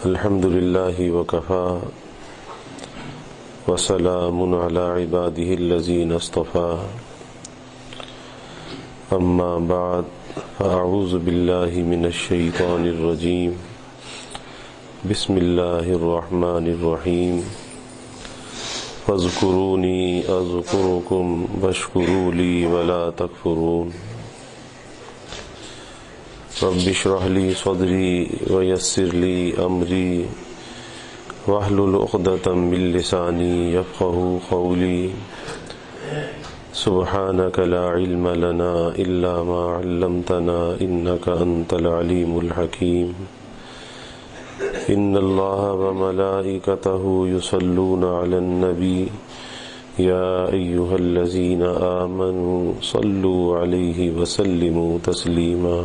الحمد للہ وکفا وسلام علی عبادہ الذین اصطفا اما بعد فاعوذ باللہ من الشیطان الرجیم بسم اللہ الرحمن الرحیم فاذکرونی اذکرکم واشکروا لی ولا تکفرون رب اشرح لی صدری ویسر لی امری واحلل عقدۃ من لسانی یفقہوا قولی سبحانک لا علم لنا الا ما علمتنا انک انت العلیم الحکیم ان اللہ وملائکتہ یصلون علی النبی یا ایہا الذین آمنوا صلوا علیہ وسلموا تسلیما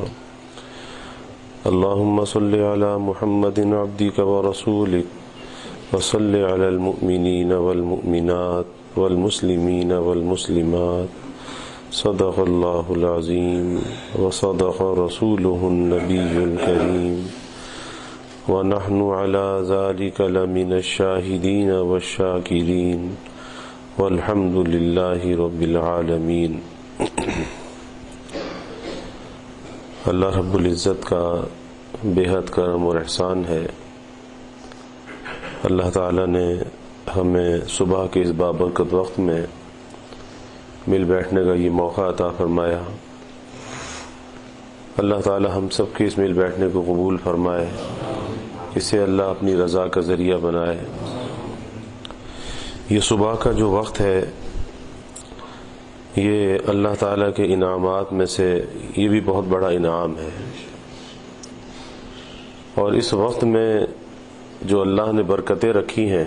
اللہم صل علی محمد عبدک ورسولک وصل علی المؤمنین والمؤمنات والمسلمین والمسلمات صدق اللہ العظیم وصدق رسولہ النبی الکریم ونحن علی ذلک لمن الشاہدین والشاکرین والحمد للہ رب العالمین۔ اللہ رب العزت کا بے حد کرم اور احسان ہے، اللہ تعالیٰ نے ہمیں صبح کے اس بابرکت وقت میں مل بیٹھنے کا یہ موقع عطا فرمایا۔ اللہ تعالیٰ ہم سب کے اس مل بیٹھنے کو قبول فرمائے، اسے اللہ اپنی رضا کا ذریعہ بنائے۔ یہ صبح کا جو وقت ہے یہ اللہ تعالیٰ کے انعامات میں سے یہ بھی بہت بڑا انعام ہے، اور اس وقت میں جو اللہ نے برکتیں رکھی ہیں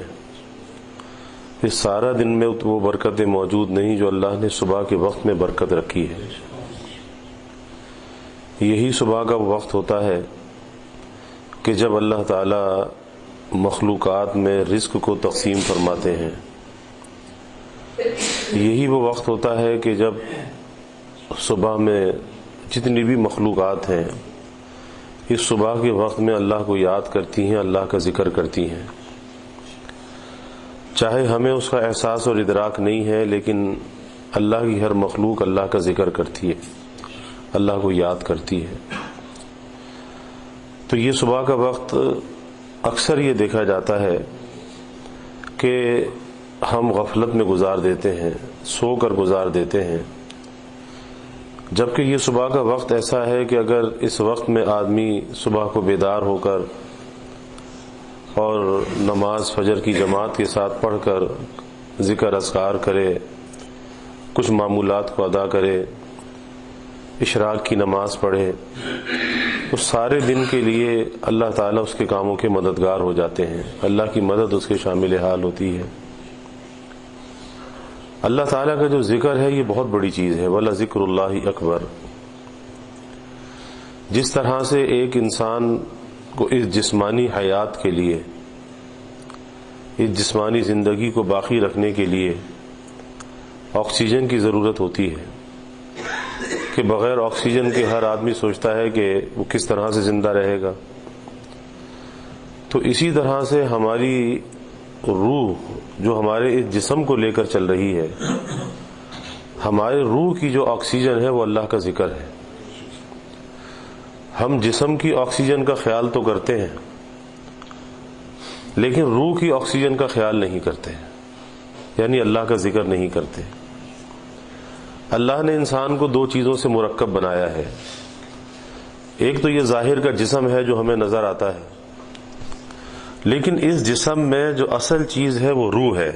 اس سارا دن میں وہ برکتیں موجود نہیں جو اللہ نے صبح کے وقت میں برکت رکھی ہے۔ یہی صبح کا وقت ہوتا ہے کہ جب اللہ تعالیٰ مخلوقات میں رزق کو تقسیم فرماتے ہیں، یہی وہ وقت ہوتا ہے کہ جب صبح میں جتنی بھی مخلوقات ہیں اس صبح کے وقت میں اللہ کو یاد کرتی ہیں، اللہ کا ذکر کرتی ہیں، چاہے ہمیں اس کا احساس اور ادراک نہیں ہے، لیکن اللہ کی ہر مخلوق اللہ کا ذکر کرتی ہے، اللہ کو یاد کرتی ہے۔ تو یہ صبح کا وقت اکثر یہ دیکھا جاتا ہے کہ ہم غفلت میں گزار دیتے ہیں، سو کر گزار دیتے ہیں، جبکہ یہ صبح کا وقت ایسا ہے کہ اگر اس وقت میں آدمی صبح کو بیدار ہو کر اور نماز فجر کی جماعت کے ساتھ پڑھ کر ذکر اذکار کرے، کچھ معمولات کو ادا کرے، اشراق کی نماز پڑھے، اس سارے دن کے لیے اللہ تعالیٰ اس کے کاموں کے مددگار ہو جاتے ہیں، اللہ کی مدد اس کے شامل حال ہوتی ہے۔ اللہ تعالیٰ کا جو ذکر ہے یہ بہت بڑی چیز ہے، وَلَذِكْرُ اللَّهِ أَكْبَرُ۔ جس طرح سے ایک انسان کو اس جسمانی حیات کے لیے، اس جسمانی زندگی کو باقی رکھنے کے لیے آکسیجن کی ضرورت ہوتی ہے کہ بغیر آکسیجن کے ہر آدمی سوچتا ہے کہ وہ کس طرح سے زندہ رہے گا، تو اسی طرح سے ہماری روح جو ہمارے اس جسم کو لے کر چل رہی ہے، ہمارے روح کی جو آکسیجن ہے وہ اللہ کا ذکر ہے۔ ہم جسم کی آکسیجن کا خیال تو کرتے ہیں لیکن روح کی آکسیجن کا خیال نہیں کرتے، یعنی اللہ کا ذکر نہیں کرتے۔ اللہ نے انسان کو دو چیزوں سے مرکب بنایا ہے، ایک تو یہ ظاہر کا جسم ہے جو ہمیں نظر آتا ہے، لیکن اس جسم میں جو اصل چیز ہے وہ روح ہے۔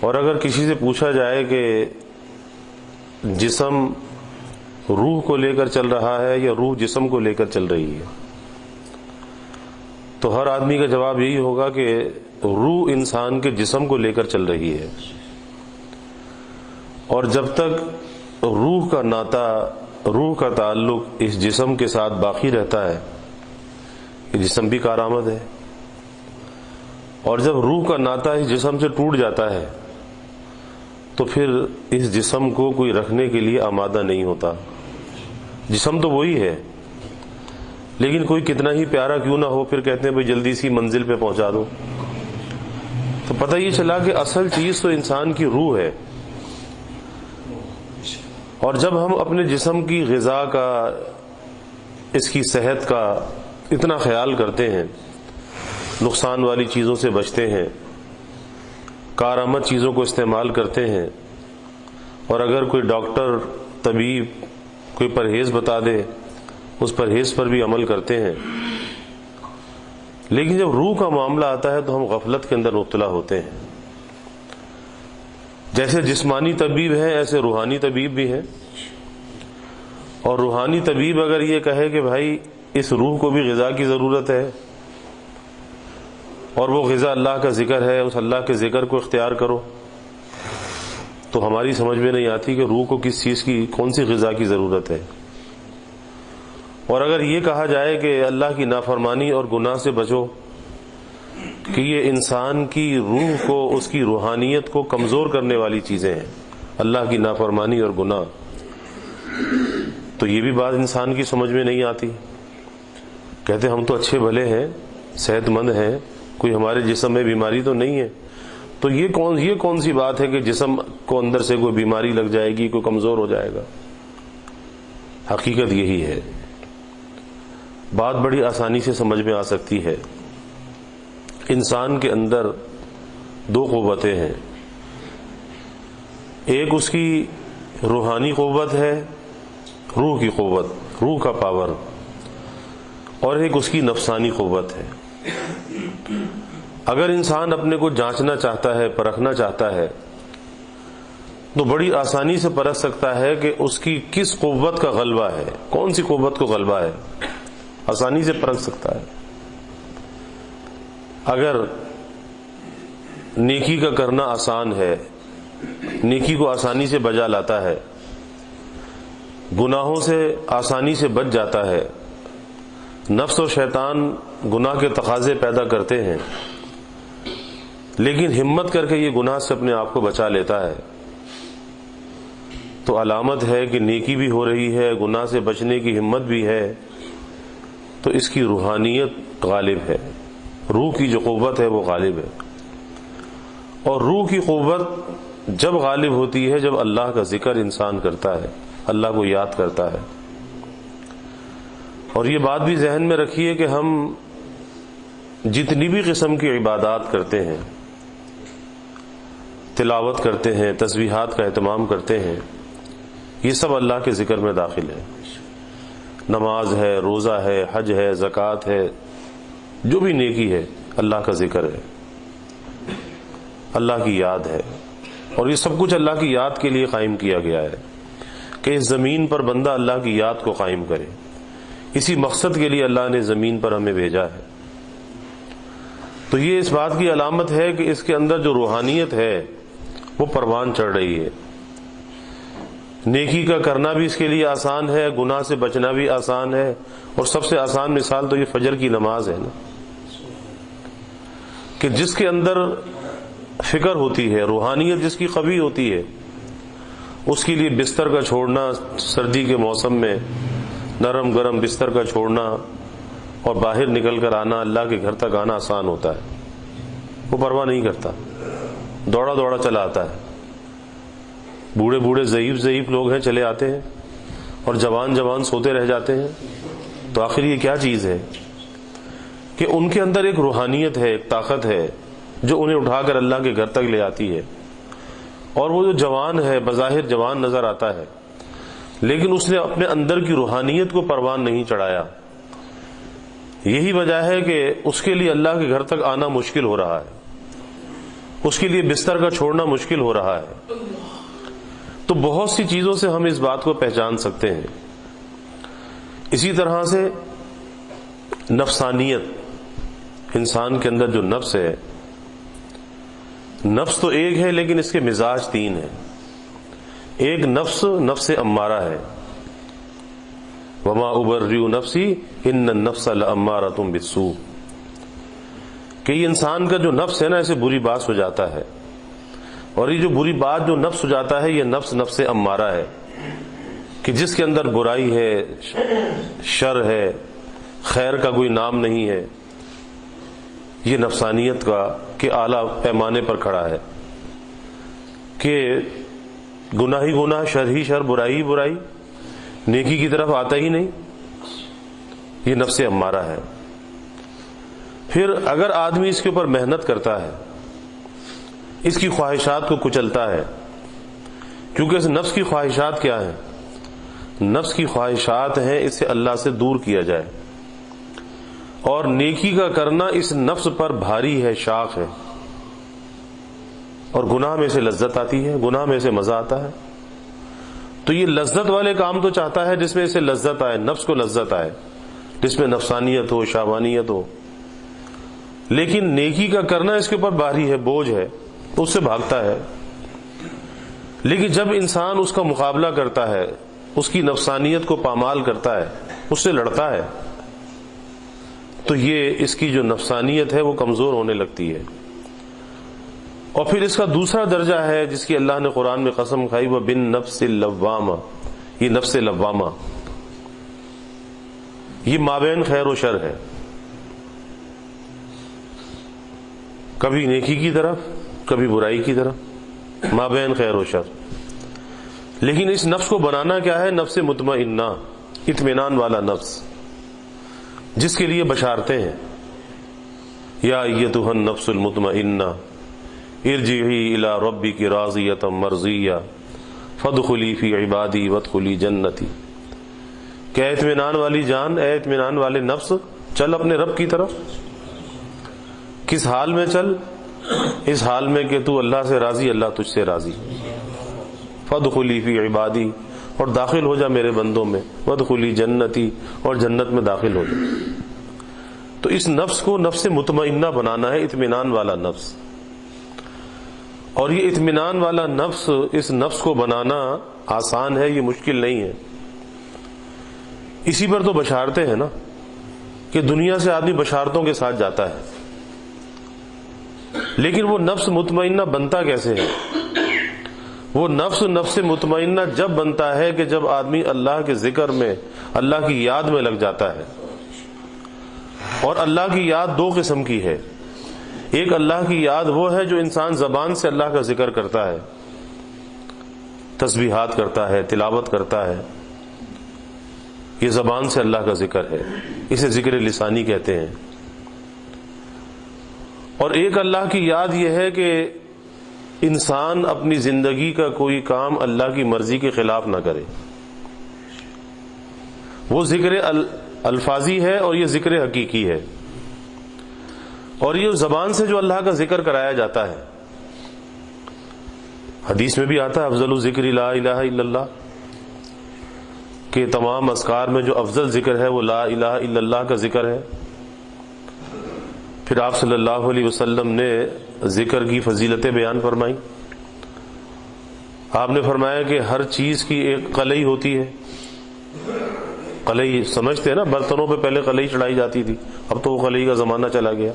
اور اگر کسی سے پوچھا جائے کہ جسم روح کو لے کر چل رہا ہے یا روح جسم کو لے کر چل رہی ہے، تو ہر آدمی کا جواب یہی ہوگا کہ روح انسان کے جسم کو لے کر چل رہی ہے، اور جب تک روح کا ناطہ، روح کا تعلق اس جسم کے ساتھ باقی رہتا ہے، یہ جسم بھی کارآمد ہے، اور جب روح کا ناطہ اس جسم سے ٹوٹ جاتا ہے تو پھر اس جسم کو کوئی رکھنے کے لیے آمادہ نہیں ہوتا۔ جسم تو وہی ہے لیکن کوئی کتنا ہی پیارا کیوں نہ ہو پھر کہتے ہیں بھائی جلدی سی منزل پہ پہنچا دو. تو پتہ یہ چلا کہ اصل چیز تو انسان کی روح ہے. اور جب ہم اپنے جسم کی غذا کا، اس کی صحت کا اتنا خیال کرتے ہیں، نقصان والی چیزوں سے بچتے ہیں، کارآمد چیزوں کو استعمال کرتے ہیں، اور اگر کوئی ڈاکٹر، طبیب کوئی پرہیز بتا دے اس پرہیز پر بھی عمل کرتے ہیں، لیکن جب روح کا معاملہ آتا ہے تو ہم غفلت کے اندر مبتلا ہوتے ہیں. جیسے جسمانی طبیب ہے ایسے روحانی طبیب بھی ہے. اور روحانی طبیب اگر یہ کہے کہ بھائی اس روح کو بھی غذا کی ضرورت ہے، اور وہ غذا اللہ کا ذکر ہے، اس اللہ کے ذکر کو اختیار کرو، تو ہماری سمجھ میں نہیں آتی کہ روح کو کس چیز کی، کون سی غذا کی ضرورت ہے. اور اگر یہ کہا جائے کہ اللہ کی نافرمانی اور گناہ سے بچو کہ یہ انسان کی روح کو، اس کی روحانیت کو کمزور کرنے والی چیزیں ہیں، اللہ کی نافرمانی اور گناہ، تو یہ بھی بات انسان کی سمجھ میں نہیں آتی. کہتے ہم تو اچھے بھلے ہیں، صحت مند ہیں، کوئی ہمارے جسم میں بیماری تو نہیں ہے، تو یہ کون سی بات ہے کہ جسم کو اندر سے کوئی بیماری لگ جائے گی، کوئی کمزور ہو جائے گا. حقیقت یہی ہے. بات بڑی آسانی سے سمجھ میں آ سکتی ہے. انسان کے اندر دو قوتیں ہیں، ایک اس کی روحانی قوت ہے، روح کی قوت، روح کا پاور، اور ایک اس کی نفسانی قوت ہے. اگر انسان اپنے کو جانچنا چاہتا ہے، پرکھنا چاہتا ہے، تو بڑی آسانی سے پرکھ سکتا ہے کہ اس کی کس قوت کا غلبہ ہے، کون سی قوت کو غلبہ ہے، آسانی سے پرکھ سکتا ہے. اگر نیکی کا کرنا آسان ہے، نیکی کو آسانی سے بجا لاتا ہے، گناہوں سے آسانی سے بچ جاتا ہے، نفس اور شیطان گناہ کے تقاضے پیدا کرتے ہیں، لیکن ہمت کر کے یہ گناہ سے اپنے آپ کو بچا لیتا ہے، تو علامت ہے کہ نیکی بھی ہو رہی ہے، گناہ سے بچنے کی ہمت بھی ہے، تو اس کی روحانیت غالب ہے، روح کی جو قوت ہے وہ غالب ہے. اور روح کی قوت جب غالب ہوتی ہے جب اللہ کا ذکر انسان کرتا ہے، اللہ کو یاد کرتا ہے. اور یہ بات بھی ذہن میں رکھیے کہ ہم جتنی بھی قسم کی عبادات کرتے ہیں، تلاوت کرتے ہیں، تسبیحات کا اہتمام کرتے ہیں، یہ سب اللہ کے ذکر میں داخل ہے. نماز ہے، روزہ ہے، حج ہے، زکوٰۃ ہے، جو بھی نیکی ہے اللہ کا ذکر ہے، اللہ کی یاد ہے. اور یہ سب کچھ اللہ کی یاد کے لیے قائم کیا گیا ہے کہ اس زمین پر بندہ اللہ کی یاد کو قائم کرے. اسی مقصد کے لیے اللہ نے زمین پر ہمیں بھیجا ہے. تو یہ اس بات کی علامت ہے کہ اس کے اندر جو روحانیت ہے وہ پروان چڑھ رہی ہے. نیکی کا کرنا بھی اس کے لیے آسان ہے، گناہ سے بچنا بھی آسان ہے. اور سب سے آسان مثال تو یہ فجر کی نماز ہے نا، کہ جس کے اندر فکر ہوتی ہے، روحانیت جس کی قوی ہوتی ہے، اس کے لیے بستر کا چھوڑنا، سردی کے موسم میں نرم گرم بستر کا چھوڑنا اور باہر نکل کر آنا، اللہ کے گھر تک آنا آسان ہوتا ہے. وہ پرواہ نہیں کرتا، دوڑا دوڑا چلا آتا ہے. بوڑھے بوڑھے ضعیف لوگ ہیں، چلے آتے ہیں، اور جوان سوتے رہ جاتے ہیں. تو آخر یہ کیا چیز ہے کہ ان کے اندر ایک روحانیت ہے، ایک طاقت ہے جو انہیں اٹھا کر اللہ کے گھر تک لے آتی ہے. اور وہ جو جوان ہے، بظاہر جوان نظر آتا ہے، لیکن اس نے اپنے اندر کی روحانیت کو پروان نہیں چڑھایا. یہی وجہ ہے کہ اس کے لیے اللہ کے گھر تک آنا مشکل ہو رہا ہے، اس کے لیے بستر کا چھوڑنا مشکل ہو رہا ہے. تو بہت سی چیزوں سے ہم اس بات کو پہچان سکتے ہیں. اسی طرح سے نفسانیت، انسان کے اندر جو نفس ہے، نفس تو ایک ہے لیکن اس کے مزاج تین ہیں. ایک نفس امارہ ہے، وما ابرئ نفسی ان النفس لامارۃ بالسوء، کہ یہ انسان کا جو نفس ہے نا، اسے بری بات ہو جاتا ہے. اور یہ جو بری بات جو نفس ہو جاتا ہے، یہ نفس امارہ ہے، کہ جس کے اندر برائی ہے، شر ہے، خیر کا کوئی نام نہیں ہے، یہ نفسانیت کا کہ اعلیٰ پیمانے پر کھڑا ہے کہ گناہ ہی گناہ، شر ہی شر، برائی ہی برائی، نیکی کی طرف آتا ہی نہیں، یہ نفس امارہ ہے۔ پھر اگر آدمی اس کے اوپر محنت کرتا ہے، اس کی خواہشات کو کچلتا ہے، کیونکہ اس نفس کی خواہشات کیا ہیں؟ نفس کی خواہشات ہیں اس سے اللہ سے دور کیا جائے، اور نیکی کا کرنا اس نفس پر بھاری ہے، شاق ہے، اور گناہ میں سے لذت آتی ہے، گناہ میں سے مزہ آتا ہے۔ تو یہ لذت والے کام تو چاہتا ہے جس میں اسے لذت آئے، نفس کو لذت آئے، جس میں نفسانیت ہو، شہوانیت ہو، لیکن نیکی کا کرنا اس کے اوپر بھاری ہے، بوجھ ہے، اس سے بھاگتا ہے۔ لیکن جب انسان اس کا مقابلہ کرتا ہے، اس کی نفسانیت کو پامال کرتا ہے، اس سے لڑتا ہے، تو یہ اس کی جو نفسانیت ہے وہ کمزور ہونے لگتی ہے۔ اور پھر اس کا دوسرا درجہ ہے جس کی اللہ نے قرآن میں قسم کھائی، وہ بن نفس اللوامہ، یہ نفس لوامہ، یہ مابین خیر و شر ہے، کبھی نیکی کی طرف، کبھی برائی کی طرف، مابین خیر و شر۔ لیکن اس نفس کو بنانا کیا ہے؟ نفس مطمئنہ، اطمینان والا نفس، جس کے لیے بشارتیں ہیں، یا ایتھا النفس المطمئنہ ارجعی الی ربک راضیۃ مرضیہ فادخلی فی عبادی وادخلی جنتی، کہ اے اطمینان والی جان، اے اطمینان والے نفس، چل اپنے رب کی طرف۔ کس حال میں چل؟ اس حال میں کہ تو اللہ سے راضی، اللہ تجھ سے راضی۔ فادخلی فی عبادی، اور داخل ہو جا میرے بندوں میں، وادخلی جنتی، اور جنت میں داخل ہو جا۔ تو اس نفس کو نفس مطمئنہ بنانا ہے، اطمینان والا نفس۔ اور یہ اطمینان والا نفس، اس نفس کو بنانا آسان ہے، یہ مشکل نہیں ہے۔ اسی پر تو بشارتیں ہیں نا، کہ دنیا سے آدمی بشارتوں کے ساتھ جاتا ہے، لیکن وہ نفس مطمئنہ بنتا کیسے ہے؟ وہ نفس مطمئنہ جب بنتا ہے کہ جب آدمی اللہ کے ذکر میں، اللہ کی یاد میں لگ جاتا ہے۔ اور اللہ کی یاد دو قسم کی ہے، ایک اللہ کی یاد وہ ہے جو انسان زبان سے اللہ کا ذکر کرتا ہے، تسبیحات کرتا ہے، تلاوت کرتا ہے، یہ زبان سے اللہ کا ذکر ہے، اسے ذکر لسانی کہتے ہیں۔ اور ایک اللہ کی یاد یہ ہے کہ انسان اپنی زندگی کا کوئی کام اللہ کی مرضی کے خلاف نہ کرے، وہ ذکر الفاظی ہے اور یہ ذکر حقیقی ہے۔ اور یہ زبان سے جو اللہ کا ذکر کرایا جاتا ہے، حدیث میں بھی آتا ہے افضل الذکر لا الہ الا اللہ، کہ تمام اذکار میں جو افضل ذکر ہے وہ لا الہ الا اللہ کا ذکر ہے۔ پھر آپ صلی اللہ علیہ وسلم نے ذکر کی فضیلتیں بیان فرمائی۔ آپ نے فرمایا کہ ہر چیز کی ایک قلعی ہوتی ہے، قلعی سمجھتے ہیں نا، برتنوں پہ پہلے قلعی چڑھائی جاتی تھی، اب تو وہ قلعی کا زمانہ چلا گیا۔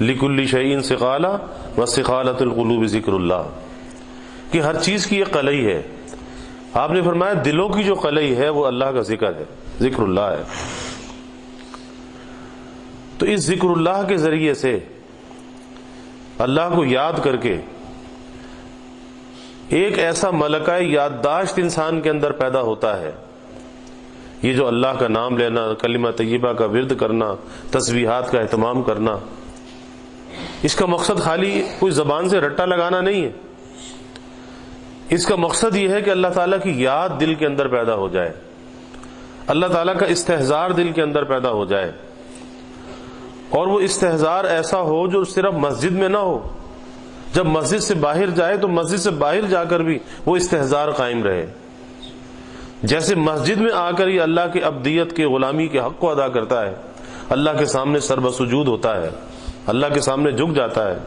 لِكُلِّ شَيْءٍ سِقَالَةٌ وَسِقَالَةُ الْقُلُوبِ ذِكْرُ اللَّهِ، کہ ہر چیز کی ایک قلعی ہے۔ آپ نے فرمایا دلوں کی جو قلعی ہے وہ اللہ کا ذکر ہے، ذکر اللہ ہے۔ تو اس ذکر اللہ کے ذریعے سے اللہ کو یاد کر کے ایک ایسا ملکہ یادداشت انسان کے اندر پیدا ہوتا ہے۔ یہ جو اللہ کا نام لینا، کلمہ طیبہ کا ورد کرنا، تسبیحات کا اہتمام کرنا، اس کا مقصد خالی کوئی زبان سے رٹا لگانا نہیں ہے، اس کا مقصد یہ ہے کہ اللہ تعالیٰ کی یاد دل کے اندر پیدا ہو جائے، اللہ تعالیٰ کا استحضار دل کے اندر پیدا ہو جائے، اور وہ استحضار ایسا ہو جو صرف مسجد میں نہ ہو، جب مسجد سے باہر جائے تو مسجد سے باہر جا کر بھی وہ استحضار قائم رہے۔ جیسے مسجد میں آ کر یہ اللہ کی عبدیت کے، غلامی کے حق کو ادا کرتا ہے، اللہ کے سامنے سر بسجود ہوتا ہے، اللہ کے سامنے جھک جاتا ہے،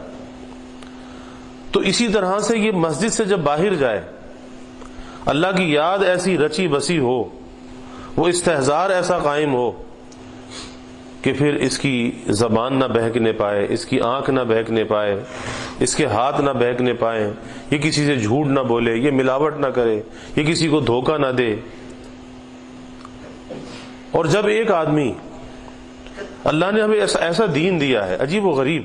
تو اسی طرح سے یہ مسجد سے جب باہر جائے، اللہ کی یاد ایسی رچی بسی ہو، وہ استحضار ایسا قائم ہو کہ پھر اس کی زبان نہ بہکنے پائے، اس کی آنکھ نہ بہکنے پائے، اس کے ہاتھ نہ بہکنے پائیں، یہ کسی سے جھوٹ نہ بولے، یہ ملاوٹ نہ کرے، یہ کسی کو دھوکہ نہ دے، اور جب ایک آدمی، اللہ نے ہمیں ایسا دین دیا ہے عجیب و غریب،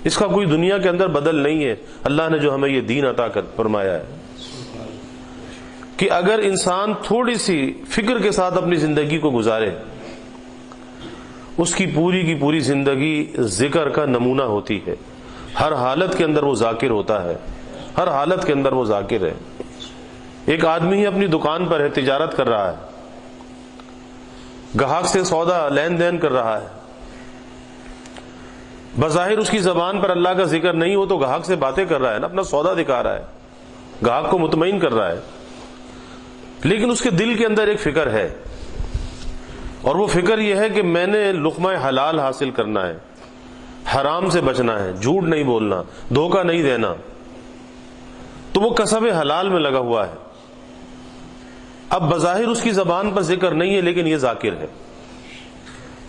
اس کا کوئی دنیا کے اندر بدل نہیں ہے، اللہ نے جو ہمیں یہ دین عطا کر فرمایا ہے کہ اگر انسان تھوڑی سی فکر کے ساتھ اپنی زندگی کو گزارے، اس کی پوری زندگی ذکر کا نمونہ ہوتی ہے، ہر حالت کے اندر وہ ذاکر ہوتا ہے، ہر حالت کے اندر وہ ذاکر ہے۔ ایک آدمی اپنی دکان پر ہے، تجارت کر رہا ہے، گاہک سے سودا لین دین کر رہا ہے، بظاہر اس کی زبان پر اللہ کا ذکر نہیں ہو تو گاہک سے باتیں کر رہا ہے نا، اپنا سودا دکھا رہا ہے، گاہک کو مطمئن کر رہا ہے، لیکن اس کے دل کے اندر ایک فکر ہے، اور وہ فکر یہ ہے کہ میں نے لقمہ حلال حاصل کرنا ہے، حرام سے بچنا ہے، جھوٹ نہیں بولنا، دھوکہ نہیں دینا، تو وہ کسب حلال میں لگا ہوا ہے۔ اب بظاہر اس کی زبان پر ذکر نہیں ہے لیکن یہ ذاکر ہے،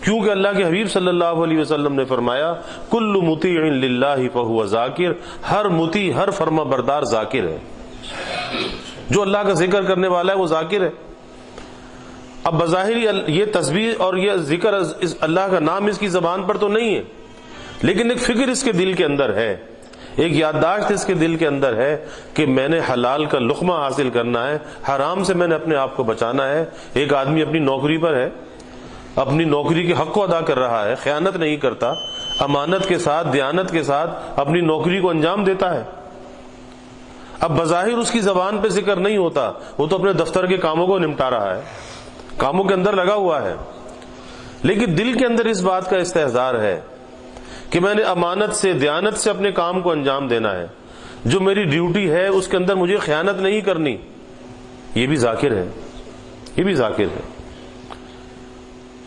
کیونکہ اللہ کے حبیب صلی اللہ علیہ وسلم نے فرمایا کل مطیع للہ فہو ذاکر، ہر مطیع، ہر فرما بردار ذاکر ہے، جو اللہ کا ذکر کرنے والا ہے وہ ذاکر ہے۔ اب بظاہر یہ تسبیح اور یہ ذکر اللہ کا نام اس کی زبان پر تو نہیں ہے، لیکن ایک فکر اس کے دل کے اندر ہے، ایک یادداشت اس کے دل کے اندر ہے کہ میں نے حلال کا لقمہ حاصل کرنا ہے، حرام سے میں نے اپنے آپ کو بچانا ہے۔ ایک آدمی اپنی نوکری پر ہے، اپنی نوکری کے حق کو ادا کر رہا ہے، خیانت نہیں کرتا، امانت کے ساتھ، دیانت کے ساتھ اپنی نوکری کو انجام دیتا ہے۔ اب بظاہر اس کی زبان پہ ذکر نہیں ہوتا، وہ تو اپنے دفتر کے کاموں کو نمٹا رہا ہے، کاموں کے اندر لگا ہوا ہے، لیکن دل کے اندر اس بات کا استحضار ہے کہ میں نے امانت سے، دیانت سے اپنے کام کو انجام دینا ہے، جو میری ڈیوٹی ہے اس کے اندر مجھے خیانت نہیں کرنی۔ یہ بھی ذاکر ہے، یہ بھی ذاکر ہے۔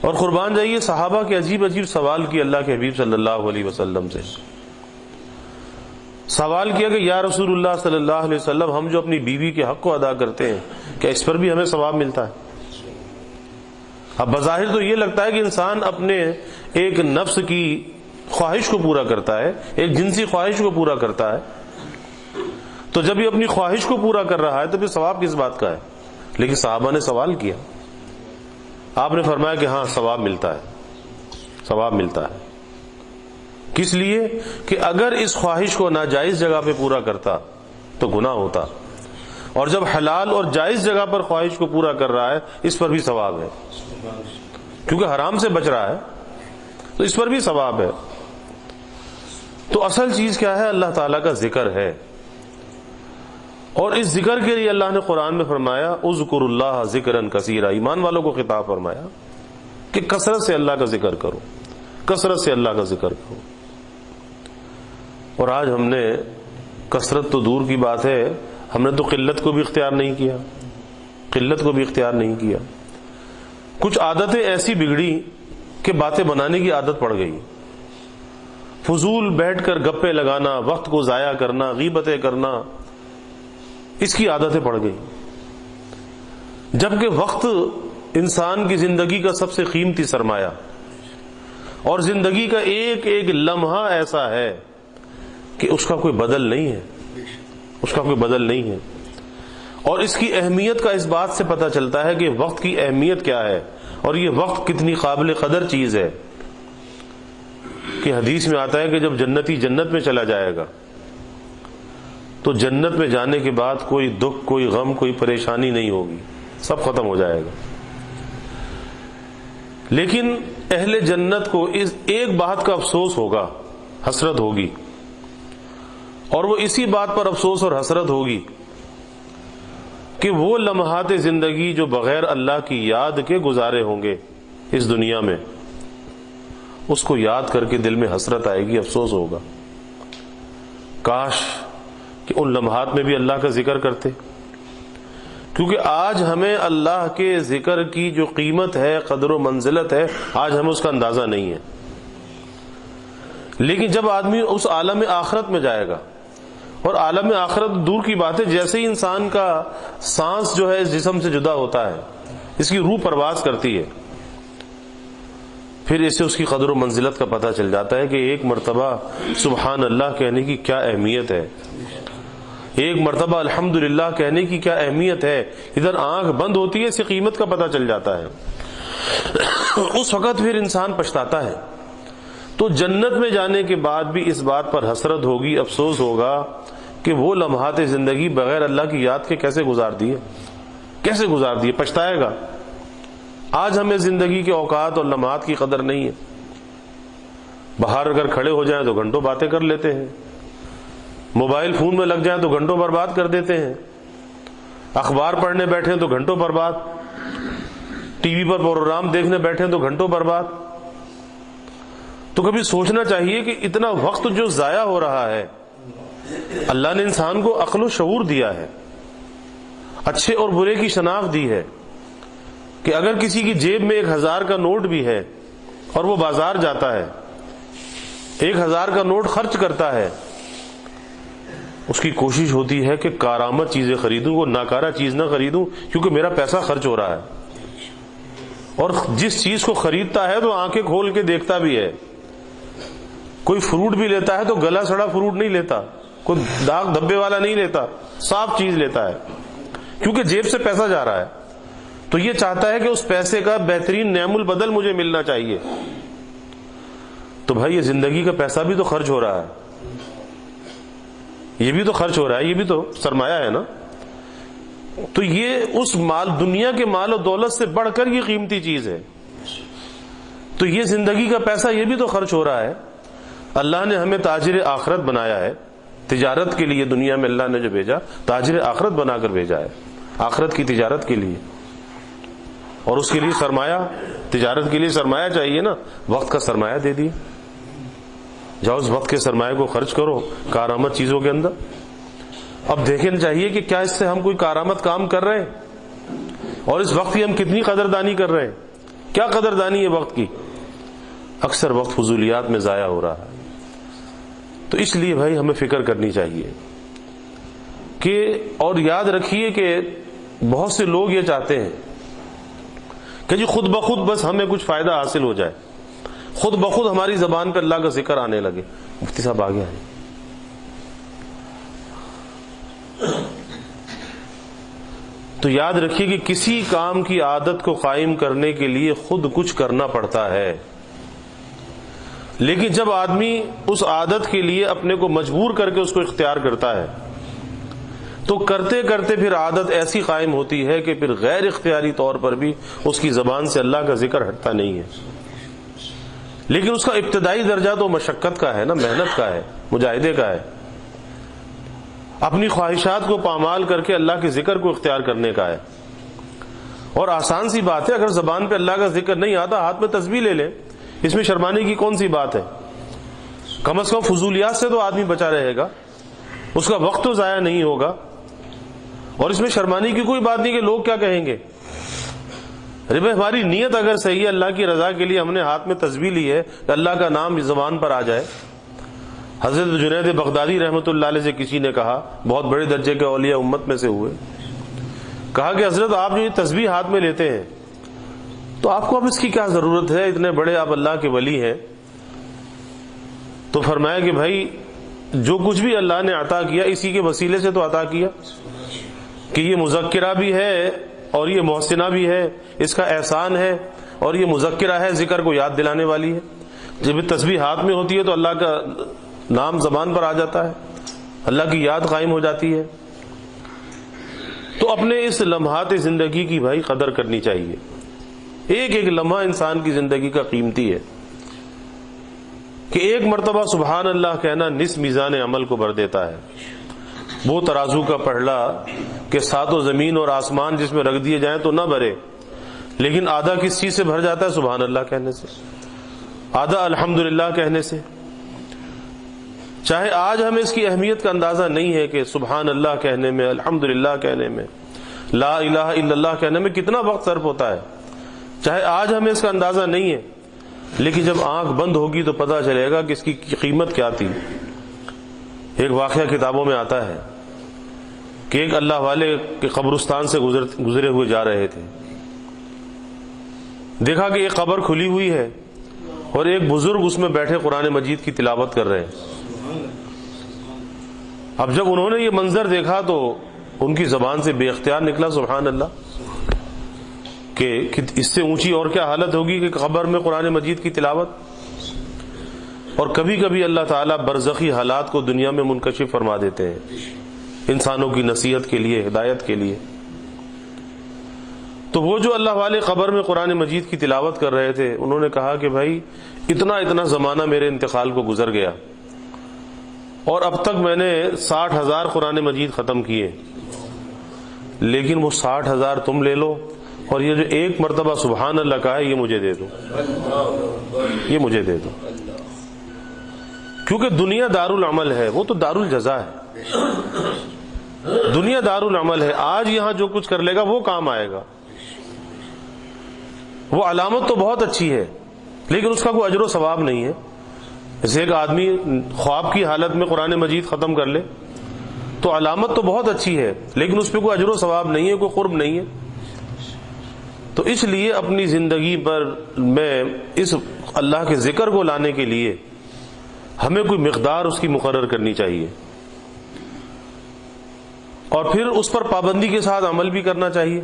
اور قربان جائیے صحابہ کے عجیب سوال کیے اللہ کے حبیب صلی اللہ علیہ وسلم سے، سوال کیا کہ یا رسول اللہ صلی اللہ علیہ وسلم، ہم جو اپنی بیوی کے حق کو ادا کرتے ہیں کیا اس پر بھی ہمیں ثواب ملتا ہے؟ اب بظاہر تو یہ لگتا ہے کہ انسان اپنے ایک نفس کی خواہش کو پورا کرتا ہے، ایک جنسی خواہش کو پورا کرتا ہے، تو جب یہ اپنی خواہش کو پورا کر رہا ہے تو پھر ثواب کس بات کا ہے؟ لیکن صحابہ نے سوال کیا، آپ نے فرمایا کہ ہاں ثواب ملتا ہے، ثواب ملتا ہے۔ کس لیے؟ کہ اگر اس خواہش کو ناجائز جگہ پہ پورا کرتا تو گناہ ہوتا، اور جب حلال اور جائز جگہ پر خواہش کو پورا کر رہا ہے اس پر بھی ثواب ہے، کیونکہ حرام سے بچ رہا ہے تو اس پر بھی ثواب ہے۔ تو اصل چیز کیا ہے؟ اللہ تعالیٰ کا ذکر ہے، اور اس ذکر کے لیے اللہ نے قرآن میں فرمایا اذکروا اللہ ذکرا کثیرا، ایمان والوں کو خطاب فرمایا کہ کثرت سے اللہ کا ذکر کرو، کثرت سے اللہ کا ذکر کرو۔ اور آج ہم نے کثرت تو دور کی بات ہے، ہم نے تو قلت کو بھی اختیار نہیں کیا، قلت کو بھی اختیار نہیں کیا۔ کچھ عادتیں ایسی بگڑی کہ باتیں بنانے کی عادت پڑ گئی، فضول بیٹھ کر گپے لگانا، وقت کو ضائع کرنا، غیبتیں کرنا، اس کی عادتیں پڑ گئی، جبکہ وقت انسان کی زندگی کا سب سے قیمتی سرمایہ، اور زندگی کا ایک ایک لمحہ ایسا ہے کہ اس کا کوئی بدل نہیں ہے، اس کا کوئی بدل نہیں ہے۔ اور اس کی اہمیت کا اس بات سے پتہ چلتا ہے کہ وقت کی اہمیت کیا ہے، اور یہ وقت کتنی قابل قدر چیز ہے کہ حدیث میں آتا ہے کہ جب جنتی جنت میں چلا جائے گا تو جنت میں جانے کے بعد کوئی دکھ، کوئی غم، کوئی پریشانی نہیں ہوگی، سب ختم ہو جائے گا۔ لیکن اہل جنت کو اس ایک بات کا افسوس ہوگا، حسرت ہوگی، اور وہ اسی بات پر افسوس اور حسرت ہوگی کہ وہ لمحات زندگی جو بغیر اللہ کی یاد کے گزارے ہوں گے اس دنیا میں، اس کو یاد کر کے دل میں حسرت آئے گی، افسوس ہوگا، کاش کہ ان لمحات میں بھی اللہ کا ذکر کرتے۔ کیونکہ آج ہمیں اللہ کے ذکر کی جو قیمت ہے، قدر و منزلت ہے، آج ہمیں اس کا اندازہ نہیں ہے۔ لیکن جب آدمی اس عالم آخرت میں جائے گا، اور عالم آخرت دور کی بات ہے، جیسے ہی انسان کا سانس جو ہے اس جسم سے جدا ہوتا ہے، اس کی روح پرواز کرتی ہے، پھر اسے اس کی قدر و منزلت کا پتہ چل جاتا ہے کہ ایک مرتبہ سبحان اللہ کہنے کی کیا اہمیت ہے، ایک مرتبہ الحمدللہ کہنے کی کیا اہمیت ہے۔ ادھر آنکھ بند ہوتی ہے، اس کی قیمت کا پتہ چل جاتا ہے۔ اس وقت پھر انسان پچھتاتا ہے. تو جنت میں جانے کے بعد بھی اس بات پر حسرت ہوگی, افسوس ہوگا کہ وہ لمحات زندگی بغیر اللہ کی یاد کے کیسے گزار دیے, کیسے گزار دیے, پچھتائے گا. آج ہمیں زندگی کے اوقات اور لمحات کی قدر نہیں ہے. باہر اگر کھڑے ہو جائیں تو گھنٹوں باتیں کر لیتے ہیں, موبائل فون میں لگ جائیں تو گھنٹوں برباد کر دیتے ہیں, اخبار پڑھنے بیٹھیں تو گھنٹوں برباد, ٹی وی پر پروگرام دیکھنے بیٹھیں تو گھنٹوں برباد. تو کبھی سوچنا چاہیے کہ اتنا وقت جو ضائع ہو رہا ہے, اللہ نے انسان کو عقل و شعور دیا ہے, اچھے اور برے کی شناخت دی ہے, کہ اگر کسی کی جیب میں 1000 کا نوٹ بھی ہے اور وہ بازار جاتا ہے, 1000 کا نوٹ خرچ کرتا ہے, اس کی کوشش ہوتی ہے کہ کارآمد چیزیں خریدوں, وہ ناکارہ چیز نہ خریدوں, کیونکہ میرا پیسہ خرچ ہو رہا ہے. اور جس چیز کو خریدتا ہے تو آنکھیں کھول کے دیکھتا بھی ہے. کوئی فروٹ بھی لیتا ہے تو گلا سڑا فروٹ نہیں لیتا, کوئی داغ دھبے والا نہیں لیتا, صاف چیز لیتا ہے, کیونکہ جیب سے پیسہ جا رہا ہے. تو یہ چاہتا ہے کہ اس پیسے کا بہترین نعم البدل مجھے ملنا چاہیے. تو بھائی یہ زندگی کا پیسہ بھی تو خرچ ہو رہا ہے, یہ بھی تو خرچ ہو رہا ہے, یہ بھی تو سرمایہ ہے نا. تو یہ اس مال, دنیا کے مال و دولت سے بڑھ کر یہ قیمتی چیز ہے. تو یہ زندگی کا پیسہ یہ بھی تو خرچ ہو رہا ہے. اللہ نے ہمیں تاجر آخرت بنایا ہے, تجارت کے لیے دنیا میں اللہ نے جو بھیجا, تاجر آخرت بنا کر بھیجا ہے, آخرت کی تجارت کے لیے. اور اس کے لیے سرمایہ, تجارت کے لیے سرمایہ چاہیے نا, وقت کا سرمایہ دے دیے. جاؤ اس وقت کے سرمایہ کو خرچ کرو کارآمد چیزوں کے اندر. اب دیکھنا چاہیے کہ کیا اس سے ہم کوئی کارآمد کام کر رہے ہیں, اور اس وقت کی ہم کتنی قدردانی کر رہے ہیں, کیا قدردانی ہے وقت کی. اکثر وقت فضولیات میں ضائع ہو رہا ہے. تو اس لیے بھائی ہمیں فکر کرنی چاہیے کہ, اور یاد رکھیے کہ بہت سے لوگ یہ چاہتے ہیں کہ جی خود بخود بس ہمیں کچھ فائدہ حاصل ہو جائے, خود بخود ہماری زبان پہ اللہ کا ذکر آنے لگے. مفتی صاحب آ گیا ہے. تو یاد رکھیے کہ کسی کام کی عادت کو قائم کرنے کے لیے خود کچھ کرنا پڑتا ہے, لیکن جب آدمی اس عادت کے لیے اپنے کو مجبور کر کے اس کو اختیار کرتا ہے تو کرتے کرتے پھر عادت ایسی قائم ہوتی ہے کہ پھر غیر اختیاری طور پر بھی اس کی زبان سے اللہ کا ذکر ہٹتا نہیں ہے. لیکن اس کا ابتدائی درجہ تو مشقت کا ہے نا, محنت کا ہے, مجاہدے کا ہے, اپنی خواہشات کو پامال کر کے اللہ کے ذکر کو اختیار کرنے کا ہے. اور آسان سی بات ہے, اگر زبان پہ اللہ کا ذکر نہیں آتا ہاتھ میں تسبیح لے لیں, اس میں شرمانے کی کون سی بات ہے. کم از کم فضولیات سے تو آدمی بچا رہے گا, اس کا وقت تو ضائع نہیں ہوگا, اور اس میں شرمانے کی کوئی بات نہیں کہ لوگ کیا کہیں گے. ارے بھائی ہماری نیت اگر صحیح ہے, اللہ کی رضا کے لیے ہم نے ہاتھ میں تسبیح لی ہے کہ اللہ کا نام زبان پر آ جائے. حضرت جنید بغدادی رحمۃ اللہ علیہ سے کسی نے کہا, بہت بڑے درجے کے اولیاء امت میں سے ہوئے, کہا کہ حضرت آپ جو یہ تسبیح ہاتھ میں لیتے ہیں تو آپ کو اب اس کی کیا ضرورت ہے, اتنے بڑے آپ اللہ کے ولی ہیں. تو فرمایا کہ بھائی جو کچھ بھی اللہ نے عطا کیا اسی کے وسیلے سے تو عطا کیا, کہ یہ مذکرہ بھی ہے اور یہ محسنہ بھی ہے, اس کا احسان ہے, اور یہ مذکرہ ہے, ذکر کو یاد دلانے والی ہے. جب یہ تسبیح ہاتھ میں ہوتی ہے تو اللہ کا نام زبان پر آ جاتا ہے, اللہ کی یاد قائم ہو جاتی ہے. تو اپنے اس لمحات زندگی کی بھائی قدر کرنی چاہیے. ایک ایک لمحہ انسان کی زندگی کا قیمتی ہے, کہ ایک مرتبہ سبحان اللہ کہنا نصف میزان عمل کو بھر دیتا ہے. وہ ترازو کا پہڑا کہ ساتوں زمین اور آسمان جس میں رکھ دیے جائیں تو نہ بھرے, لیکن آدھا کس چیز سے بھر جاتا ہے, سبحان اللہ کہنے سے, آدھا الحمدللہ کہنے سے. چاہے آج ہمیں اس کی اہمیت کا اندازہ نہیں ہے کہ سبحان اللہ کہنے میں, الحمدللہ کہنے میں, لا الہ الا اللہ کہنے میں کتنا وقت صرف ہوتا ہے, چاہے آج ہمیں اس کا اندازہ نہیں ہے, لیکن جب آنکھ بند ہوگی تو پتہ چلے گا کہ اس کی قیمت کیا تھی. ایک واقعہ کتابوں میں آتا ہے کہ ایک اللہ والے کے قبرستان سے گزرے ہوئے جا رہے تھے, دیکھا کہ ایک قبر کھلی ہوئی ہے اور ایک بزرگ اس میں بیٹھے قرآن مجید کی تلاوت کر رہے ہیں. اب جب انہوں نے یہ منظر دیکھا تو ان کی زبان سے بے اختیار نکلا سبحان اللہ. کہ اس سے اونچی اور کیا حالت ہوگی کہ قبر میں قرآن مجید کی تلاوت. اور کبھی کبھی اللہ تعالیٰ برزخی حالات کو دنیا میں منکشف فرما دیتے ہیں انسانوں کی نصیحت کے لیے، ہدایت کے لیے. تو وہ جو اللہ والے قبر میں قرآن مجید کی تلاوت کر رہے تھے، انہوں نے کہا کہ بھائی اتنا زمانہ میرے انتقال کو گزر گیا اور اب تک میں نے 60,000 قرآن مجید ختم کیے، لیکن وہ 60,000 تم لے لو اور یہ جو ایک مرتبہ سبحان اللہ کا ہے یہ مجھے دے دو، یہ مجھے دے دو. کیونکہ دنیا دار العمل ہے، وہ تو دار الجزا ہے. دنیا دار العمل ہے، آج یہاں جو کچھ کر لے گا وہ کام آئے گا. وہ علامت تو بہت اچھی ہے لیکن اس کا کوئی اجر و ثواب نہیں ہے. جیسے ایک آدمی خواب کی حالت میں قرآن مجید ختم کر لے تو علامت تو بہت اچھی ہے لیکن اس پہ کوئی اجر و ثواب نہیں ہے، کوئی قرب نہیں ہے. تو اس لیے اپنی زندگی پر میں اس اللہ کے ذکر کو لانے کے لیے ہمیں کوئی مقدار اس کی مقرر کرنی چاہیے اور پھر اس پر پابندی کے ساتھ عمل بھی کرنا چاہیے.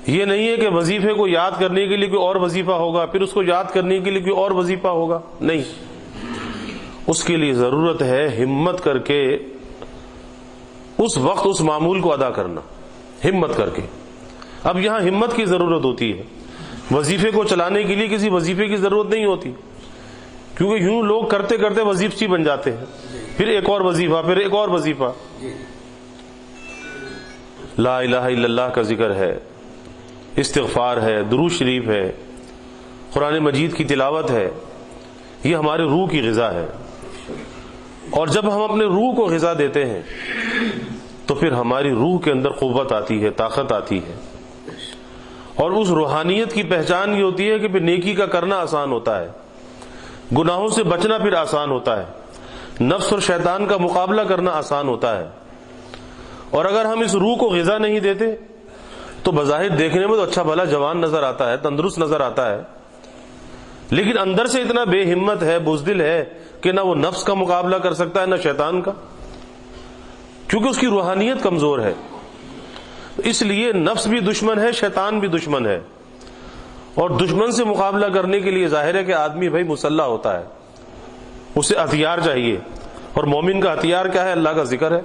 یہ نہیں ہے کہ وظیفے کو یاد کرنے کے لیے کوئی اور وظیفہ ہوگا، پھر اس کو یاد کرنے کے لیے کوئی اور وظیفہ ہوگا، نہیں. اس کے لیے ضرورت ہے ہمت کر کے اس وقت اس معمول کو ادا کرنا، ہمت کر کے. اب یہاں ہمت کی ضرورت ہوتی ہے، وظیفے کو چلانے کے لیے کسی وظیفے کی ضرورت نہیں ہوتی، کیونکہ یوں لوگ کرتے کرتے وظیفچی بن جاتے ہیں، پھر ایک اور وظیفہ، پھر ایک اور وظیفہ. لا الہ الا اللہ کا ذکر ہے، استغفار ہے، درود شریف ہے، قرآن مجید کی تلاوت ہے، یہ ہمارے روح کی غذا ہے. اور جب ہم اپنے روح کو غذا دیتے ہیں تو پھر ہماری روح کے اندر قوت آتی ہے، طاقت آتی ہے. اور اس روحانیت کی پہچان یہ ہوتی ہے کہ پھر نیکی کا کرنا آسان ہوتا ہے، گناہوں سے بچنا پھر آسان ہوتا ہے، نفس اور شیطان کا مقابلہ کرنا آسان ہوتا ہے. اور اگر ہم اس روح کو غذا نہیں دیتے تو بظاہر دیکھنے میں تو اچھا بھلا جوان نظر آتا ہے، تندرست نظر آتا ہے، لیکن اندر سے اتنا بے ہمت ہے، بزدل ہے کہ نہ وہ نفس کا مقابلہ کر سکتا ہے نہ شیطان کا، کیونکہ اس کی روحانیت کمزور ہے. اس لیے نفس بھی دشمن ہے، شیطان بھی دشمن ہے. اور دشمن سے مقابلہ کرنے کے لیے ظاہر ہے کہ آدمی بھائی مسلح ہوتا ہے، اسے ہتھیار چاہیے. اور مومن کا ہتھیار کیا ہے؟ اللہ کا ذکر ہے.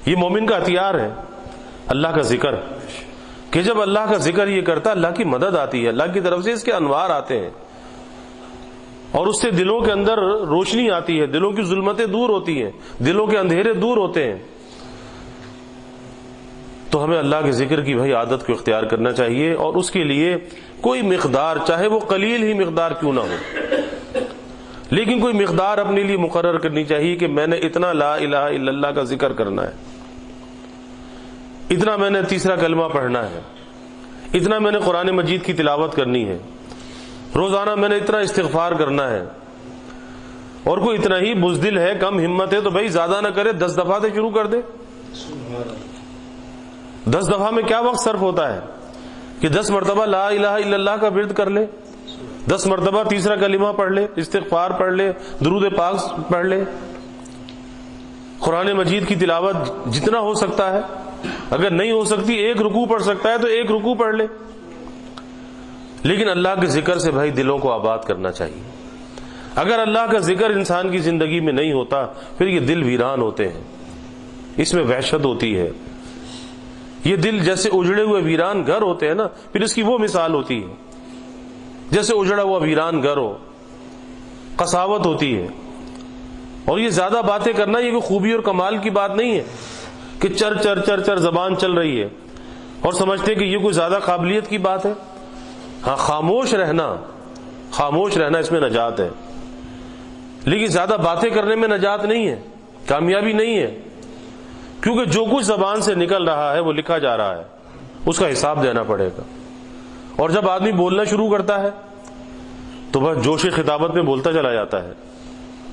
یہ مومن کا ہتھیار ہے، اللہ کا ذکر، کہ جب اللہ کا ذکر یہ کرتا اللہ کی مدد آتی ہے، اللہ کی طرف سے اس کے انوار آتے ہیں اور اس سے دلوں کے اندر روشنی آتی ہے، دلوں کی ظلمتیں دور ہوتی ہیں، دلوں کے اندھیرے دور ہوتے ہیں. تو ہمیں اللہ کے ذکر کی بھائی عادت کو اختیار کرنا چاہیے اور اس کے لیے کوئی مقدار، چاہے وہ قلیل ہی مقدار کیوں نہ ہو، لیکن کوئی مقدار اپنے لیے مقرر کرنی چاہیے کہ میں نے اتنا لا الہ الا اللہ کا ذکر کرنا ہے، اتنا میں نے تیسرا کلمہ پڑھنا ہے، اتنا میں نے قرآن مجید کی تلاوت کرنی ہے، روزانہ میں نے اتنا استغفار کرنا ہے. اور کوئی اتنا ہی بزدل ہے، کم ہمت ہے تو بھائی زیادہ نہ کرے، 10 دفعہ سے شروع کر دے. 10 دفعہ میں کیا وقت صرف ہوتا ہے کہ 10 مرتبہ لا الہ الا اللہ کا ورد کر لے، 10 مرتبہ تیسرا کلمہ پڑھ لے، استغفار پڑھ لے، درود پاک پڑھ لے، قرآن مجید کی تلاوت جتنا ہو سکتا ہے. اگر نہیں ہو سکتی ایک رکوع پڑھ سکتا ہے تو ایک رکوع پڑھ لے. لیکن اللہ کے ذکر سے بھائی دلوں کو آباد کرنا چاہیے. اگر اللہ کا ذکر انسان کی زندگی میں نہیں ہوتا پھر یہ دل ویران ہوتے ہیں، اس میں وحشت ہوتی ہے. یہ دل جیسے اجڑے ہوئے ویران گھر ہوتے ہیں نا، پھر اس کی وہ مثال ہوتی ہے جیسے اجڑا ہوا ویران گھر ہو، قساوت ہوتی ہے. اور یہ زیادہ باتیں کرنا یہ کوئی خوبی اور کمال کی بات نہیں ہے کہ چر چر چر چر زبان چل رہی ہے اور سمجھتے کہ یہ کوئی زیادہ قابلیت کی بات ہے. ہاں، خاموش رہنا اس میں نجات ہے، لیکن زیادہ باتیں کرنے میں نجات نہیں ہے، کامیابی نہیں ہے. کیونکہ جو کچھ زبان سے نکل رہا ہے وہ لکھا جا رہا ہے، اس کا حساب دینا پڑے گا. اور جب آدمی بولنا شروع کرتا ہے تو بس جوش خطابت میں بولتا چلا جاتا ہے،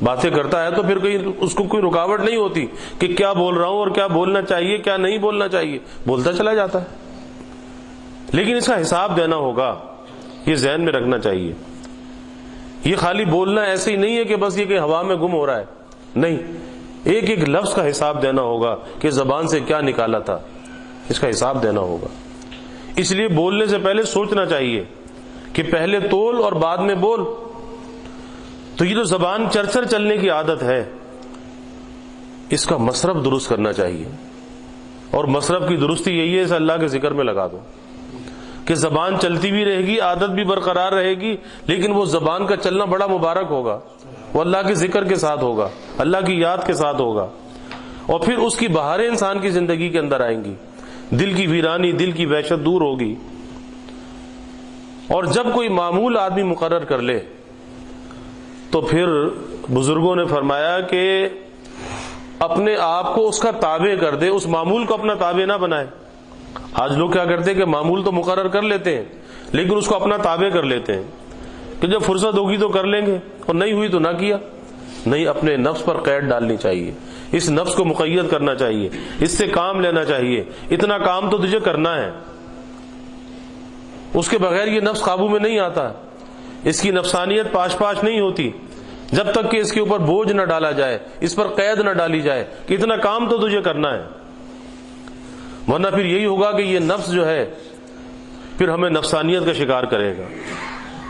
باتیں کرتا ہے تو پھر کہیں اس کو کوئی رکاوٹ نہیں ہوتی کہ کیا بول رہا ہوں اور کیا بولنا چاہیے کیا نہیں بولنا چاہیے، بولتا چلا جاتا ہے. لیکن اس کا حساب دینا ہوگا، یہ ذہن میں رکھنا چاہیے. یہ خالی بولنا ایسے ہی نہیں ہے کہ بس یہ کہ ہوا میں گم ہو رہا ہے، نہیں، ایک ایک لفظ کا حساب دینا ہوگا کہ زبان سے کیا نکالا تھا، اس کا حساب دینا ہوگا. اس لیے بولنے سے پہلے سوچنا چاہیے کہ پہلے تول اور بعد میں بول. تو یہ جو زبان چرچر چلنے کی عادت ہے، اس کا مصرف درست کرنا چاہیے. اور مصرف کی درستی یہی ہے، اسے اللہ کے ذکر میں لگا دو کہ زبان چلتی بھی رہے گی، عادت بھی برقرار رہے گی، لیکن وہ زبان کا چلنا بڑا مبارک ہوگا. وہ اللہ کے ذکر کے ساتھ ہوگا، اللہ کی یاد کے ساتھ ہوگا، اور پھر اس کی بہاریں انسان کی زندگی کے اندر آئیں گی. دل کی ویرانی، دل کی وحشت دور ہوگی. اور جب کوئی معمول آدمی مقرر کر لے تو پھر بزرگوں نے فرمایا کہ اپنے آپ کو اس کا تابع کر دے، اس معمول کو اپنا تابع نہ بنائے. آج لوگ کیا کرتے ہیں کہ معمول تو مقرر کر لیتے ہیں لیکن اس کو اپنا تابع کر لیتے ہیں کہ جب فرصت ہوگی تو کر لیں گے، اور نہیں ہوئی تو نہ کیا. نہیں، اپنے نفس پر قید ڈالنی چاہیے، اس نفس کو مقید کرنا چاہیے، اس سے کام لینا چاہیے. اتنا کام تو تجھے کرنا ہے، اس کے بغیر یہ نفس قابو میں نہیں آتا. اس کی نفسانیت پاش پاش نہیں ہوتی جب تک کہ اس کے اوپر بوجھ نہ ڈالا جائے، اس پر قید نہ ڈالی جائے کہ اتنا کام تو تجھے کرنا ہے. ورنہ پھر یہی ہوگا کہ یہ نفس جو ہے پھر ہمیں نفسانیت کا شکار کرے گا،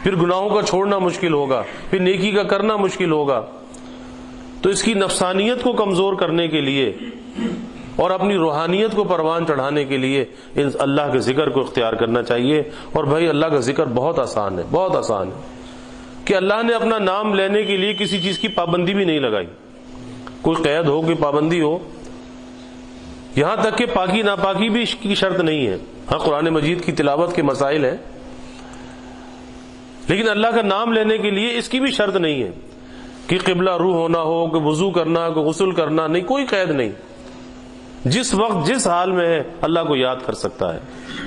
پھر گناہوں کا چھوڑنا مشکل ہوگا، پھر نیکی کا کرنا مشکل ہوگا. تو اس کی نفسانیت کو کمزور کرنے کے لیے اور اپنی روحانیت کو پروان چڑھانے کے لیے اللہ کے ذکر کو اختیار کرنا چاہیے. اور بھائی اللہ کا ذکر بہت آسان ہے، بہت آسان ہے کہ اللہ نے اپنا نام لینے کے لیے کسی چیز کی پابندی بھی نہیں لگائی. کوئی قید ہو، کوئی پابندی ہو، یہاں تک کہ پاکی ناپاکی بھی اس کی شرط نہیں ہے. ہاں، قرآن مجید کی تلاوت کے مسائل ہیں، لیکن اللہ کا نام لینے کے لیے اس کی بھی شرط نہیں ہے کہ قبلہ روح ہونا ہو، کہ وضو کرنا، کہ غسل کرنا، نہیں، کوئی قید نہیں. جس وقت جس حال میں ہے اللہ کو یاد کر سکتا ہے،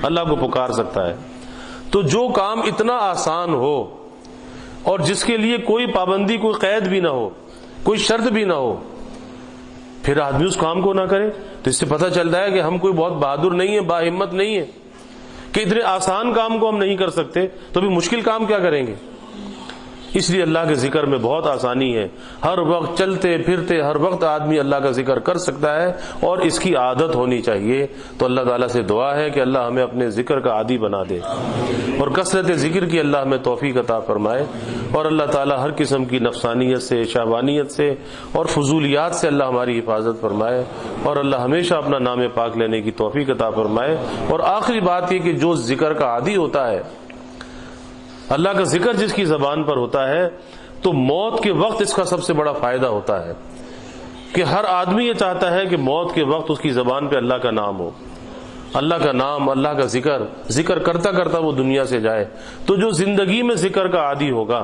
اللہ کو پکار سکتا ہے. تو جو کام اتنا آسان ہو اور جس کے لیے کوئی پابندی، کوئی قید بھی نہ ہو، کوئی شرط بھی نہ ہو، پھر آدمی اس کام کو نہ کرے تو اس سے پتہ چلتا ہے کہ ہم کوئی بہت بہادر نہیں ہیں، با ہمت نہیں ہیں کہ اتنے آسان کام کو ہم نہیں کر سکتے تو بھی مشکل کام کیا کریں گے. اس لیے اللہ کے ذکر میں بہت آسانی ہے. ہر وقت چلتے پھرتے ہر وقت آدمی اللہ کا ذکر کر سکتا ہے، اور اس کی عادت ہونی چاہیے. تو اللہ تعالیٰ سے دعا ہے کہ اللہ ہمیں اپنے ذکر کا عادی بنا دے، اور کثرت ذکر کی اللہ ہمیں توفیق عطا فرمائے. اور اللہ تعالیٰ ہر قسم کی نفسانیت سے، شہوانیت سے اور فضولیات سے اللہ ہماری حفاظت فرمائے، اور اللہ ہمیشہ اپنا نام پاک لینے کی توفیق عطا فرمائے. اور آخری بات یہ کہ جو ذکر کا عادی ہوتا ہے، اللہ کا ذکر جس کی زبان پر ہوتا ہے، تو موت کے وقت اس کا سب سے بڑا فائدہ ہوتا ہے کہ ہر آدمی یہ چاہتا ہے کہ موت کے وقت اس کی زبان پہ اللہ کا نام ہو، اللہ کا نام، اللہ کا ذکر کرتا کرتا وہ دنیا سے جائے. تو جو زندگی میں ذکر کا عادی ہوگا،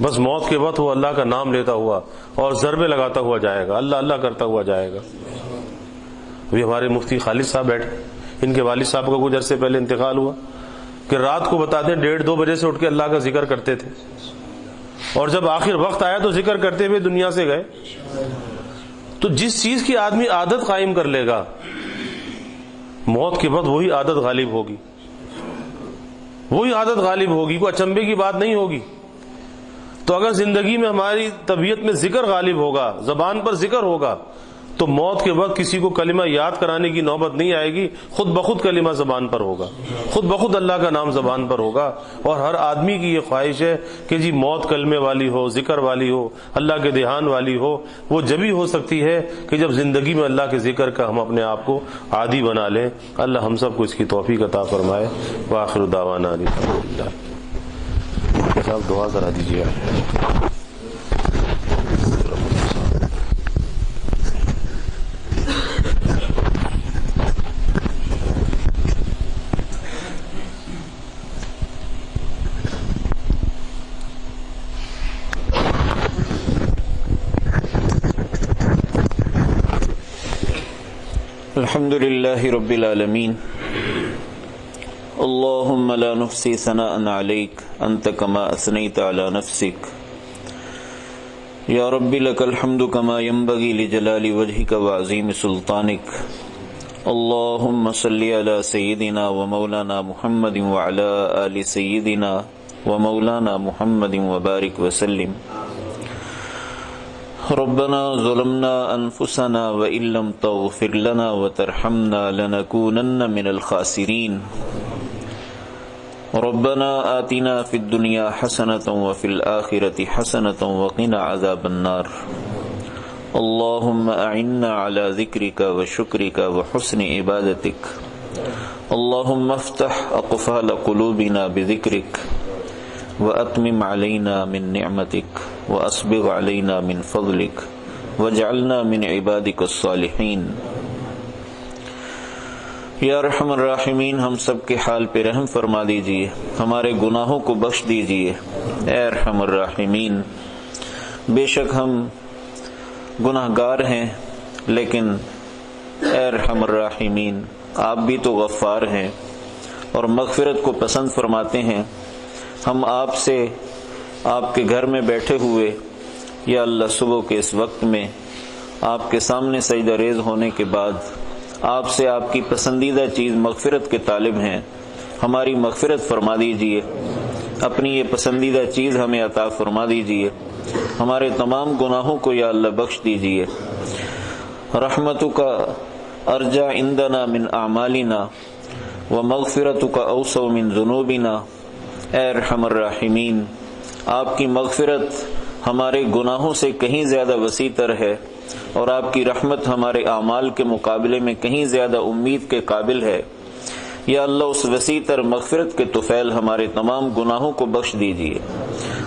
بس موت کے وقت وہ اللہ کا نام لیتا ہوا اور ضربے لگاتا ہوا جائے گا، اللہ اللہ کرتا ہوا جائے گا. ابھی ہمارے مفتی خالد صاحب بیٹھے، ان کے والد صاحب کا کچھ عرصے پہلے انتقال ہوا کہ رات کو بتاتے ہیں 1:30-2 بجے سے اٹھ کے اللہ کا ذکر کرتے تھے، اور جب آخر وقت آیا تو ذکر کرتے ہوئے دنیا سے گئے. تو جس چیز کی آدمی عادت قائم کر لے گا، موت کے وقت وہی عادت غالب ہوگی، وہی عادت غالب ہوگی، کوئی اچنبے کی بات نہیں ہوگی. تو اگر زندگی میں ہماری طبیعت میں ذکر غالب ہوگا، زبان پر ذکر ہوگا، تو موت کے وقت کسی کو کلمہ یاد کرانے کی نوبت نہیں آئے گی. خود بخود کلمہ زبان پر ہوگا، خود بخود اللہ کا نام زبان پر ہوگا. اور ہر آدمی کی یہ خواہش ہے کہ جی موت کلمے والی ہو، ذکر والی ہو، اللہ کے دھیان والی ہو. وہ جبھی ہو سکتی ہے کہ جب زندگی میں اللہ کے ذکر کا ہم اپنے آپ کو عادی بنا لیں. اللہ ہم سب کو اس کی توفیق عطا فرمائے. وآخر دعوانا الحمدللہ. صاحب دعا کرا دیجیے. الحمد لله رب العالمين اللهم لا نحصي ثناء عليك أنت كما أثنيت على نفسك يا رب لك الحمد كما ينبغي لجلال وجهك وعظيم سلطانك اللهم صل على سيدنا ومولانا محمد وعلى آل سيدنا ومولانا محمد وبارك وسلم. ربنا ظلمنا انفسنا وان لم تغفر لنا وترحمنا لنكونن من الخاسرين ربنا آتنا في الدنيا حسنة وفي الآخرة حسنة وقنا عذاب النار اللهم أعنا على ذكرك وشكرك وحسن عبادتك اللهم افتح أقفال قلوبنا بذكرك وأتمم علينا من نعمتك وأسبغ علينا من فضلك واجعلنا من عبادك الصالحين یا ارحم الراحمین، ہم سب کے حال پہ رحم فرما دیجئے، ہمارے گناہوں کو بخش دیجئے اے ارحم الراحمین۔ بے شک ہم گناہ گار ہیں، لیکن اے ارحم الراحمین آپ بھی تو غفار ہیں اور مغفرت کو پسند فرماتے ہیں۔ ہم آپ سے آپ کے گھر میں بیٹھے ہوئے یا اللہ صبح کے اس وقت میں آپ کے سامنے سجدہ ریز ہونے کے بعد آپ سے آپ کی پسندیدہ چیز مغفرت کے طالب ہیں، ہماری مغفرت فرما دیجئے، اپنی یہ پسندیدہ چیز ہمیں عطا فرما دیجئے، ہمارے تمام گناہوں کو یا اللہ بخش دیجئے۔ رحمتک ارجع عندنا من اعمالنا ومغفرتک اوسع من ذنوبنا، اے ارحم الراحمین آپ کی مغفرت ہمارے گناہوں سے کہیں زیادہ وسیع تر ہے اور آپ کی رحمت ہمارے اعمال کے مقابلے میں کہیں زیادہ امید کے قابل ہے۔ یا اللہ اس وسیع تر مغفرت کے طفیل ہمارے تمام گناہوں کو بخش دیجئے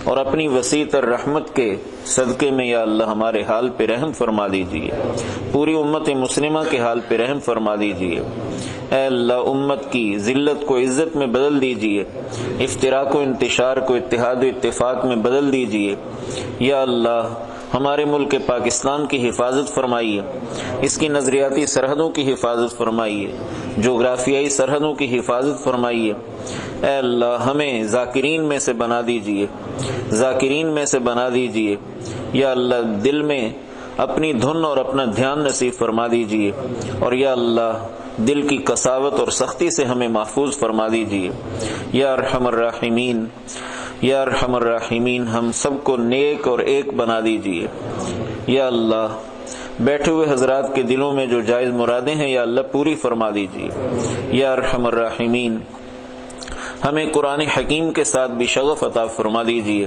اور اپنی وسیع تر رحمت کے صدقے میں یا اللہ ہمارے حال پہ رحم فرما دیجئے، پوری امت مسلمہ کے حال پہ رحم فرما دیجئے۔ اے اللہ امت کی ذلت کو عزت میں بدل دیجئے، افتراق و انتشار کو اتحاد و اتفاق میں بدل دیجئے۔ یا اللہ ہمارے ملک پاکستان کی حفاظت فرمائیے، اس کی نظریاتی سرحدوں کی حفاظت فرمائیے، جغرافیائی سرحدوں کی حفاظت فرمائیے۔ اے اللہ ہمیں ذاکرین میں سے بنا دیجئے، ذاکرین میں سے بنا دیجئے۔ یا اللہ دل میں اپنی دھن اور اپنا دھیان نصیب فرما دیجئے، اور یا اللہ دل کی قساوت اور سختی سے ہمیں محفوظ فرما دیجئے۔ یا ارحم الراحمین، یا ارحم الراحمین ہم سب کو نیک اور ایک بنا دیجئے۔ یا اللہ بیٹھے ہوئے حضرات کے دلوں میں جو جائز مرادیں ہیں یا اللہ پوری فرما دیجئے۔ یا ارحم الراحمین ہمیں قرآن حکیم کے ساتھ بھی شغف عطا فرما دیجئے،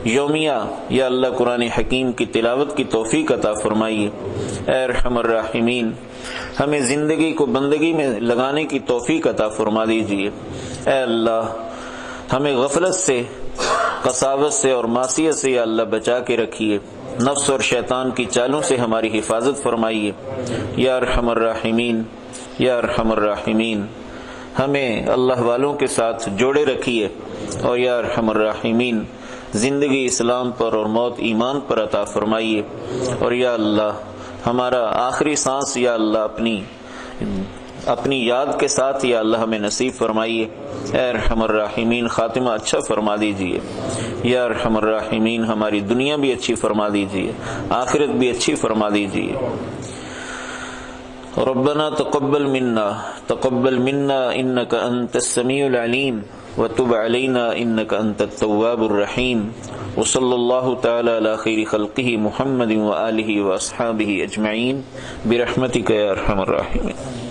یومیہ یا اللہ قرآن حکیم کی تلاوت کی توفیق عطا فرمائیے۔ اے ارحم الراحمین ہمیں زندگی کو بندگی میں لگانے کی توفیق عطا فرما دیجئے۔ اے اللہ ہمیں غفلت سے، قساوت سے اور معصیت سے یا اللہ بچا کے رکھیے، نفس اور شیطان کی چالوں سے ہماری حفاظت فرمائیے۔ یا ارحم الراحمین، یا ارحم الراحمین ہمیں اللہ والوں کے ساتھ جوڑے رکھیے، اور یا ارحم الراحمین زندگی اسلام پر اور موت ایمان پر عطا فرمائیے۔ اور یا اللہ ہمارا آخری سانس یا اللہ اپنی یاد کے ساتھ یا اللہ ہمیں نصیب فرمائیے۔ اے ارحم الراحمین خاتمہ اچھا فرما دیجئے۔ یا ارحم الراحمین ہماری دنیا بھی اچھی فرما دیجئے، آخرت بھی اچھی فرما دیجئے۔ ربنا تقبل منا انك انت السميع العليم وتب علينا انك انت التواب الرحيم وصلى الله تعالى على خير خلقه محمد وآله واصحابه اجمعين برحمتك يا ارحم الراحمين۔